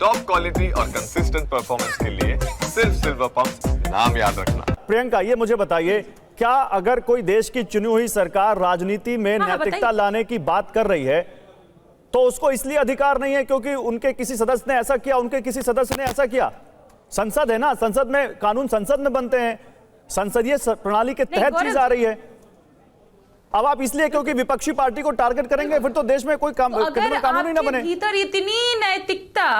Top quality और consistent performance के लिए सिर्फ सिल्वर पंप नाम याद रखना। प्रियंका, ये मुझे बताइए, क्या अगर कोई देश की चुनी हुई सरकार राजनीति में नैतिकता लाने की बात कर रही है तो उसको इसलिए अधिकार नहीं है क्योंकि उनके किसी सदस्य ने ऐसा किया, उनके किसी सदस्य ने ऐसा किया? संसद है ना, संसद में कानून संसद में बनते हैं, संसदीय प्रणाली के तहत चीज आ रही है। अब आप इसलिए क्योंकि विपक्षी पार्टी को टारगेट करेंगे फिर तो देश में कोई कानून ही ना बने। भीतर इतनी नैतिकता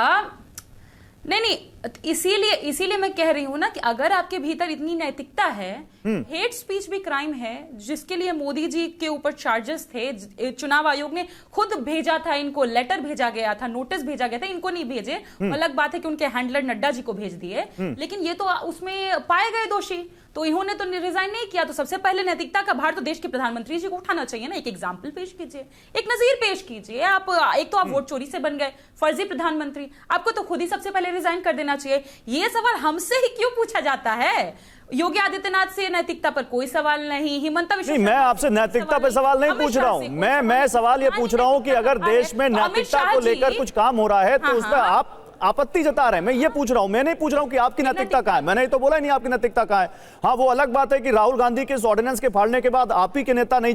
नहीं, इसीलिए मैं कह रही हूं ना कि अगर आपके भीतर इतनी नैतिकता है, हेट स्पीच भी क्राइम है जिसके लिए मोदी जी के ऊपर चार्जेस थे, चुनाव आयोग ने खुद भेजा था, इनको लेटर भेजा गया था, नोटिस भेजा गया था, इनको नहीं भेजे। अलग बात है कि उनके हैंडलर नड्डा जी को भेज दिए, लेकिन ये तो उसमें पाए गए दोषी, तो इन्होंने तो रिजाइन नहीं किया। तो सबसे पहले नैतिकता का भार तो देश के प्रधानमंत्री जी को उठाना चाहिए ना। एक एग्जाम्पल पेश कीजिए, एक नजीर पेश कीजिए। आप एक तो आप वोट चोरी से बन गए फर्जी प्रधानमंत्री, आपको तो खुद ही सबसे पहले रिजाइन कर देना चाहिए। ये सवाल हमसे ही क्यों पूछा जाता है? योगी आदित्यनाथ से नैतिकता पर कोई सवाल नहीं, हिमंता विश्व मैं आपसे नैतिकता पे सवाल नहीं पूछ रहा हूं, मैं सवाल ये पूछ रहा हूं कि अगर देश में नैतिकता को लेकर कुछ काम हो रहा है तो उस पर आप आपत्ति जता रहे हैं। मैं ये पूछ रहा हूं, मैं नहीं पूछ रहा हूं कि आपकी नैतिकता कहां है। मैंने तो बोला नहीं आपकी नैतिकता कहां है। हाँ, वो अलग बात है कि राहुल गांधी के इस ऑर्डिनेंस के फाड़ने के बाद आप ही के नेता नहीं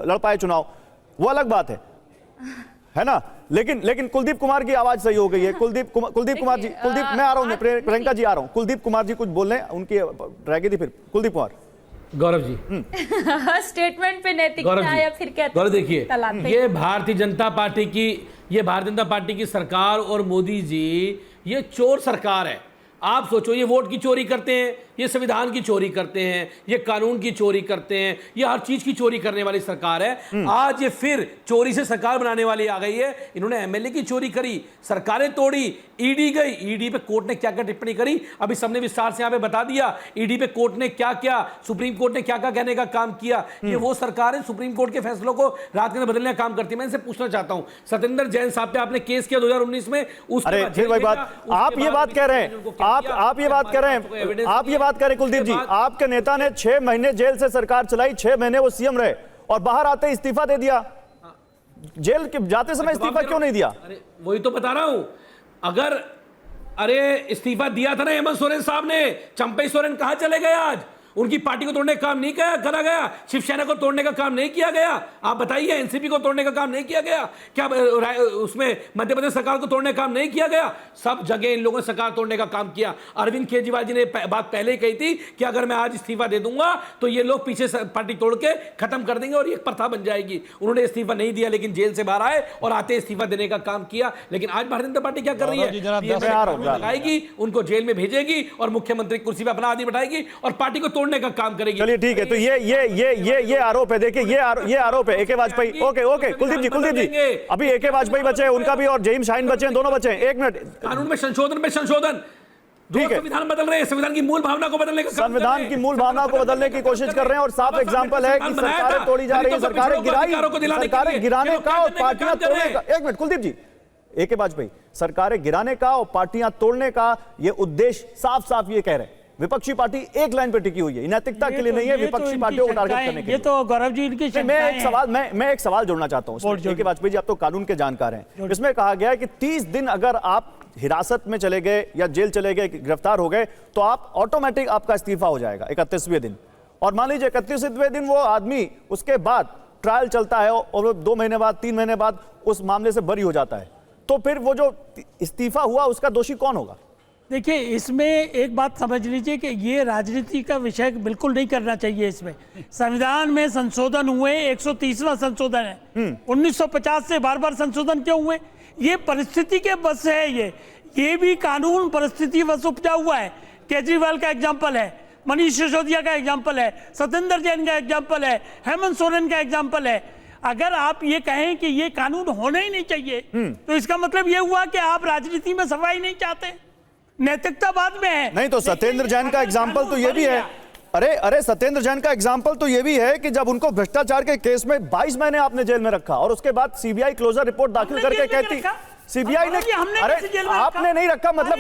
लड़ पाए चुनाव, वो अलग बात है ना। लेकिन कुलदीप कुमार की आवाज सही हो गई है। कुलदीप कुमार जी, मैं आ रहा हूं, प्रियंका जी आ रहा हूं। कुलदीप कुमार जी कुछ बोल रहे हैं, उनकी रह गई थी। फिर कुलदीप कुमार, गौरव जी स्टेटमेंट पे नैतिकता या फिर क्या? गौरव देखिए, ये भारतीय जनता पार्टी की सरकार और मोदी जी ये चोर सरकार है। आप सोचो, ये वोट की चोरी करते हैं, ये संविधान की चोरी करते हैं, ये कानून की चोरी करते हैं, ये हर चीज की चोरी करने वाली सरकार है। आज ये फिर चोरी से सरकार बनाने वाली आ गई है। इन्होंने एमएलए की चोरी करी, सरकारें तोड़ी, ईडी गई, ईडी पे कोर्ट ने क्या क्या टिप्पणी करी अभी सबने विस्तार से यहां पे बता दिया। ईडी पे कोर्ट ने क्या क्या, सुप्रीम कोर्ट ने क्या क्या कहने का काम किया। ये वो सरकार है सुप्रीम कोर्ट के फैसलों को रात में बदलने का काम करती है। मैं इनसे पूछना चाहता हूं, सत्येंद्र जैन साहब पे आपने केस किया 2019 में, आप ये बात कह रहे हैं, आप ये बात कह रहे हैं कुलदीप जी, आपके नेता ने 6 महीने जेल से सरकार चलाई, 6 महीने वो सीएम रहे और बाहर आते ही इस्तीफा दे दिया। जेल के जाते समय इस्तीफा क्यों नहीं दिया? अरे वही तो बता रहा हूं, अगर इस्तीफा दिया था ना हेमंत सोरेन साहब ने, चंपई सोरेन कहां चले गए? आज उनकी पार्टी को तोड़ने का काम नहीं करा गया, शिवसेना को तोड़ने का काम नहीं किया गया। आप बताइए, एनसीपी को तोड़ने का काम नहीं किया गया क्या? उसमें मध्य प्रदेश सरकार को तोड़ने का काम नहीं किया गया? सब जगह इन लोगों ने सरकार तोड़ने का काम किया। अरविंद केजरीवाल जी ने बात पहले ही कही थी कि अगर मैं आज इस्तीफा दे दूंगा तो ये लोग पीछे पार्टी तोड़ के खत्म कर देंगे और ये प्रथा बन जाएगी। उन्होंने इस्तीफा नहीं दिया, लेकिन जेल से बाहर आए और आते इस्तीफा देने का काम किया। लेकिन आज भारतीय जनता पार्टी क्या कर रही है? लगाएगी, उनको जेल में भेजेगी और मुख्यमंत्री कुर्सी पर अपना आदमी बैठाएगी और पार्टी को का काम करेगी। चलिए ठीक है, तो ये आरोप है। देखिए ये आरोप है एके वाजपेयी। ओके कुलदीप जी अभी एके वाजपेयी बचे हैं, उनका भी, और जहीम शाहीन बचे हैं, दोनों बचे हैं। 1 मिनट, कानून में संशोधन ठीक है, संविधान बदल रहे हैं, संविधान की मूल भावना को बदलने का संविधान की मूल भावना को बदलने की कोशिश कर रहे हैं। और साफ एग्जांपल है कि सरकारें तोड़ी जा रही है, सरकारें गिराने का और पार्टियां तोड़ने का। 1 मिनट कुलदीप जी, एके वाजपेयी, सरकारें गिराने का और पार्टियां तोड़ने का ये उद्देश्य साफ ये कह रहे हैं। विपक्षी पार्टी एक लाइन पे टिकी हुई है, नैतिकता के लिए नहीं है, विपक्षी पार्टियों को टारगेट करने के लिए। ये तो गौरव जी इनकी मैं एक सवाल जोड़ना चाहता हूं। एके वाजपेयी जी, आप तो कानून के जानकार हैं। इसमें कहा गया है कि 30 दिन अगर आप हिरासत में चले गए या जेल चले गए, गिरफ्तार हो गए, तो आप ऑटोमेटिक आपका इस्तीफा हो जाएगा 31वें दिन। और मान लीजिए 31वें दिन वो आदमी, उसके बाद ट्रायल चलता है और 2 महीने बाद, 3 महीने बाद उस मामले से बरी हो जाता है, तो फिर वो जो इस्तीफा हुआ उसका दोषी कौन होगा? देखिए, इसमें एक बात समझ लीजिए कि ये राजनीति का विषय बिल्कुल नहीं करना चाहिए। इसमें संविधान में संशोधन हुए, 130वां संशोधन है। 1950 से बार संशोधन क्यों हुए? ये परिस्थिति के बस है। ये भी कानून परिस्थिति बस उपजा हुआ है। केजरीवाल का एग्जाम्पल है, मनीष सिसोदिया का एग्जाम्पल है, सत्येंद्र जैन का एग्जाम्पल है, हेमंत सोरेन का एग्जाम्पल है। अगर आप ये कहें कि ये कानून होना ही नहीं चाहिए, तो इसका मतलब ये हुआ कि आप राजनीति में सफाई नहीं चाहते, नैतिकता बाद में है। नहीं तो सत्येंद्र जैन का एग्जाम्पल तो ये भी है। अरे सत्येंद्र जैन का एग्जाम्पल तो ये भी है कि जब उनको भ्रष्टाचार के केस में 22 महीने आपने जेल में रखा और उसके बाद सीबीआई क्लोजर रिपोर्ट दाखिल करके कहती सीबीआई ने, ये हमने अरे किसी जेल में आपने रखा? नहीं रखा मतलब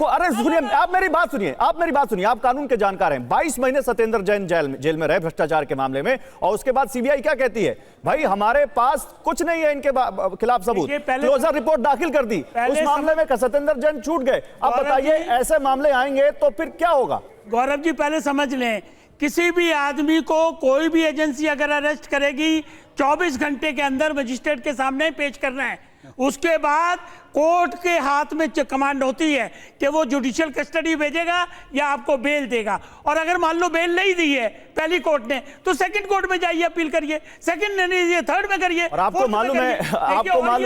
अरे सुनिए, हमने- आप मेरी बात सुनिए, आप कानून के जानकार हैं। 22 महीने सत्येंद्र जैन जेल में रहे भ्रष्टाचार के मामले में, और उसके बाद सीबीआई क्या कहती है, भाई हमारे पास कुछ नहीं है इनके खिलाफ सबूत, देखिए, पहले क्लोजर रिपोर्ट दाखिल कर दी, उस मामले में सत्येंद्र जैन छूट गए। अब गौरव बताइए जी- ऐसे मामले आएंगे तो फिर क्या होगा? गौरव जी पहले समझ लें, किसी भी आदमी को कोई भी एजेंसी अगर अरेस्ट करेगी 24 घंटे के अंदर मजिस्ट्रेट के सामने पेश करना है। उसके बाद कोर्ट के हाथ में कमांड होती है कि वो जुडिशियल कस्टडी भेजेगा या आपको बेल देगा। और अगर मान लो बेल नहीं दी है पहली कोर्ट ने, तो सेकंड कोर्ट में जाइए अपील करिए, सेकंड नहीं थर्ड में करिए। और आपको मालूम है,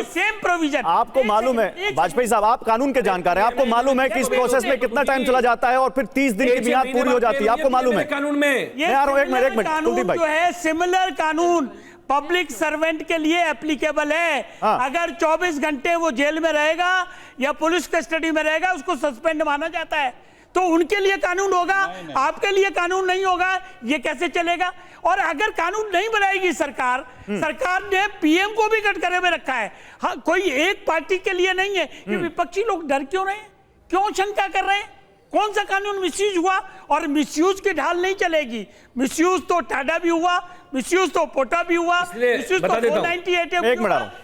सेम प्रोविजन आपको मालूम है वाजपेयी साहब, आप कानून के जानकार हैं, आपको मालूम है कि इस प्रोसेस में कितना टाइम चला जाता है और फिर 30 दिन की मियाद पूरी हो जाती है, आपको मालूम है। कानून में ये मैं आ रहा हूं, एक मिनट कानून कुलदीप भाई। जो है सिमिलर कानून पब्लिक सर्वेंट के लिए एप्लीकेबल है। हाँ। अगर 24 घंटे वो जेल में रहेगा या पुलिस कस्टडी में रहेगा, उसको सस्पेंड माना जाता है, तो उनके लिए कानून होगा, आपके लिए कानून नहीं होगा, ये कैसे चलेगा? और अगर कानून नहीं बनाएगी सरकार ने पीएम को भी कटघरे में रखा है। हाँ, कोई एक पार्टी के लिए नहीं है। ये विपक्षी लोग डर क्यों रहे हैं, क्यों शंका कर रहे हैं? कौन सा कानून मिसयूज हुआ? और मिसयूज की ढाल नहीं चलेगी। मिसयूज तो टाडा भी हुआ, मिसयूज तो पोटा भी हुआ, इसलिए मिसयूज बता तो देता हूं। 498 एक मिनट आ रहा हूं।